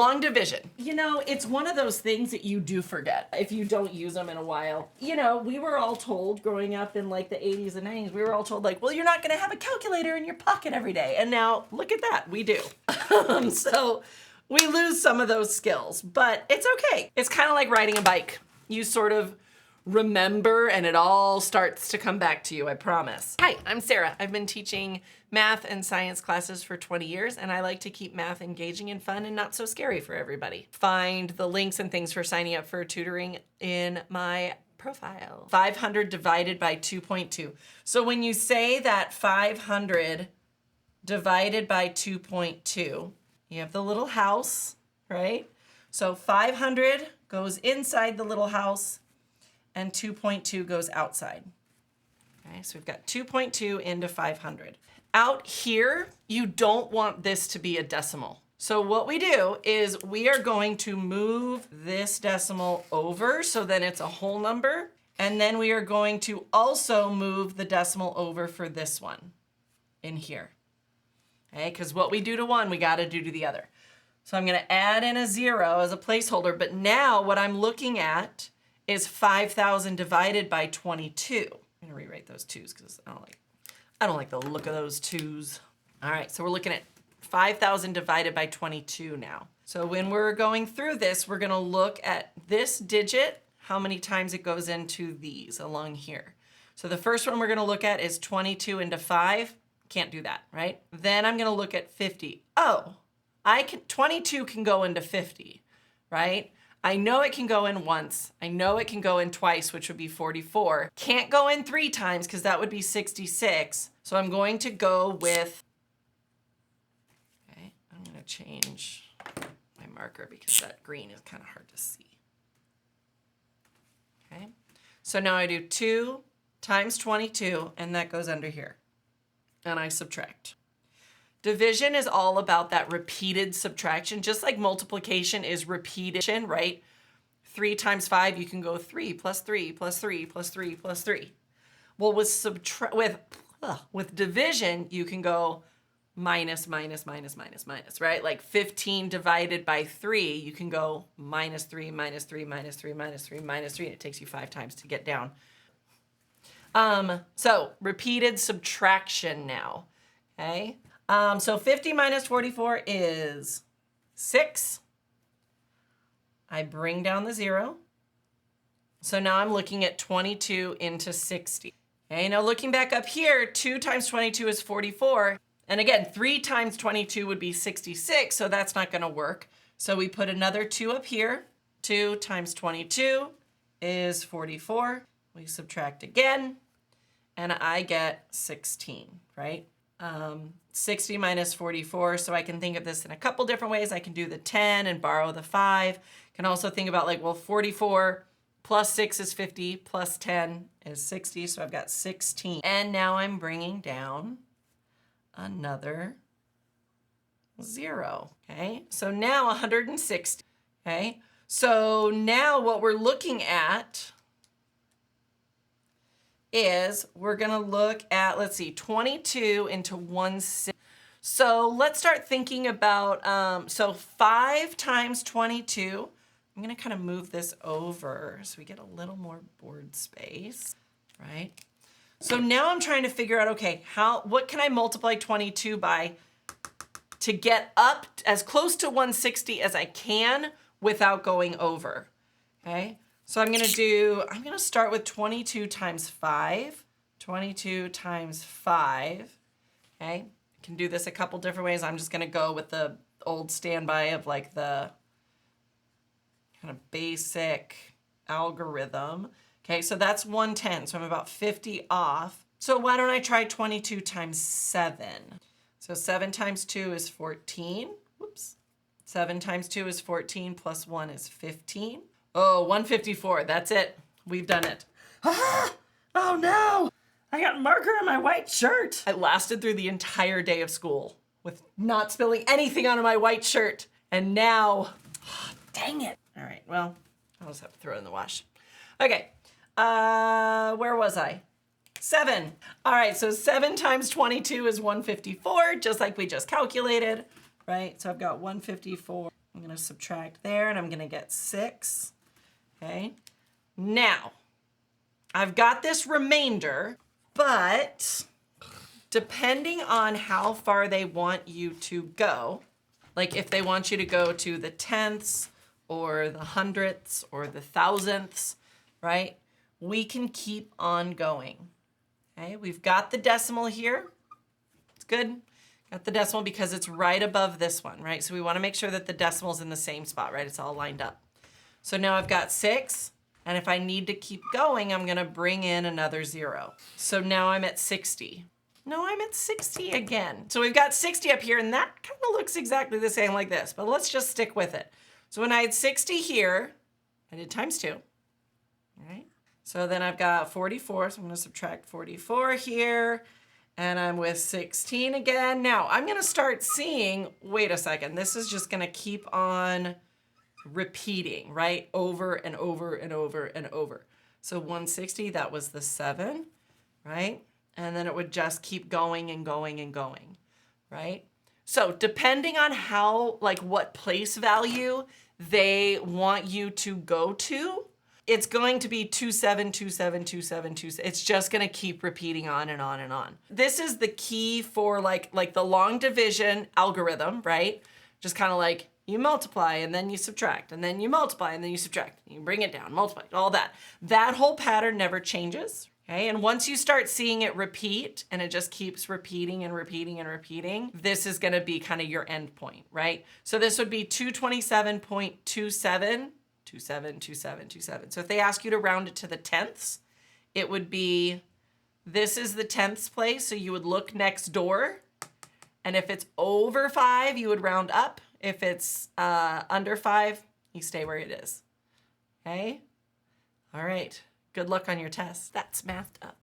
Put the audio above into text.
Long division. You know, it's one of those things that you do forget if you don't use them in a while. You know, we were all told growing up in like the 80s and 90s, we were all told like, well, you're not going to have a calculator in your pocket every day. And now look at that, we do. So we lose some of those skills, but it's okay. It's kind of like riding a bike. You sort of remember and it all starts to come back to you, I promise. Hi, I'm Sarah. I've been teaching math and science classes for 20 years, and I like to keep math engaging and fun and not so scary for everybody. Find the links and things for signing up for tutoring in my profile. 500 divided by 2.2. So when you say that 500 divided by 2.2, you have the little house, right? So 500 goes inside the little house and 2.2 goes outside. Okay, so we've got 2.2 into 500. Out here, you don't want this to be a decimal. So what we do is we are going to move this decimal over so then it's a whole number. And then we are going to also move the decimal over for this one in here. Okay, because what we do to one, we got to do to the other. So I'm going to add in a 0 as a placeholder. But now what I'm looking at is 5,000 divided by 22. I'm going to rewrite those 2's because I don't like the look of those 2's. All right, so we're looking at 5,000 divided by 22 now. So when we're going through this, we're gonna look at this digit, how many times it goes into these along here. So the first one we're gonna look at is 22 into 5. Can't do that, right? Then I'm gonna look at 50. Oh, 22 can go into 50, right? I know it can go in once. I know it can go in twice, which would be 44. Can't go in 3 times because that would be 66. So I'm going to go with, okay, I'm going to change my marker because that green is kind of hard to see. Okay, so now I do 2 times 22, and that goes under here. And I subtract. Division is all about that repeated subtraction, just like multiplication is repetition, right? 3 times 5, you can go 3 plus 3 plus 3 plus 3 plus 3. Well, with division, you can go minus, minus, minus, minus, minus, right? Like 15 divided by 3, you can go minus 3, minus 3, minus 3, minus 3, minus 3, and it takes you 5 times to get down. So repeated subtraction now, okay? So 50 minus 44 is 6. I bring down the 0. So now I'm looking at 22 into 60. Okay, now looking back up here, 2 times 22 is 44. And again, 3 times 22 would be 66, so that's not gonna work. So we put another 2 up here. 2 times 22 is 44. We subtract again, and I get 16, right? 60 minus 44, so I can think of this in a couple different ways. I can do the 10 and borrow the 5. Can also think about like, well, 44 plus 6 is 50, plus 10 is 60, so I've got 16. And now I'm bringing down another 0, okay? So now 160, okay? So now what we're looking at is we're gonna look at, let's see, 22 into 160. So let's start thinking about, so 5 times 22, I'm gonna kind of move this over so we get a little more board space, right? So now I'm trying to figure out, okay, what can I multiply 22 by to get up as close to 160 as I can without going over, okay? So I'm gonna start with 22 times 5. 22 times 5, okay? I can do this a couple different ways. I'm just gonna go with the old standby of like the kind of basic algorithm. Okay, so that's 110, so I'm about 50 off. So why don't I try 22 times 7? So 7 times 2 is 14, whoops. 7 times 2 is 14, plus 1 is 15. Oh, 154, that's it. We've done it. Ah! Oh no! I got marker on my white shirt. I lasted through the entire day of school with not spilling anything onto my white shirt. And now, oh, dang it. All right, well, I'll just have to throw it in the wash. Okay, where was I? 7. All right, so 7 times 22 is 154, just like we just calculated, right? So I've got 154. I'm going to subtract there, and I'm going to get 6. Okay. Now, I've got this remainder, but depending on how far they want you to go, like if they want you to go to the tenths or the hundredths or the thousandths, right? We can keep on going. Okay, we've got the decimal here. It's good. Got the decimal because it's right above this one, right? So we want to make sure that the decimal's in the same spot, right? It's all lined up. So now I've got 6, and if I need to keep going, I'm going to bring in another 0. So now I'm at 60. No, I'm at 60 again. So we've got 60 up here, and that kind of looks exactly the same like this, but let's just stick with it. So when I had 60 here, I did times 2, all right? So then I've got 44, so I'm going to subtract 44 here, and I'm with 16 again. Now I'm going to start seeing, wait a second, this is just going to keep on repeating, right? Over and over and over and over. So 160, that was the 7, right? And then it would just keep going and going and going, right? So depending on how, like what place value they want you to go to, it's going to be 27, 27, 27, 27. It's just going to keep repeating on and on and on. This is the key for like the long division algorithm, right? Just kind of like you multiply and then you subtract and then you multiply and then you subtract. You bring it down, multiply, all that. That whole pattern never changes. Okay, and once you start seeing it repeat and it just keeps repeating and repeating and repeating, this is going to be kind of your end point, right? So this would be 227.27, 27, 27, 27. So if they ask you to round it to the tenths, it would be, this is the tenths place, so you would look next door. And if it's over 5, you would round up. If it's under 5, you stay where it is. Okay? All right. Good luck on your test. That's MathedUp.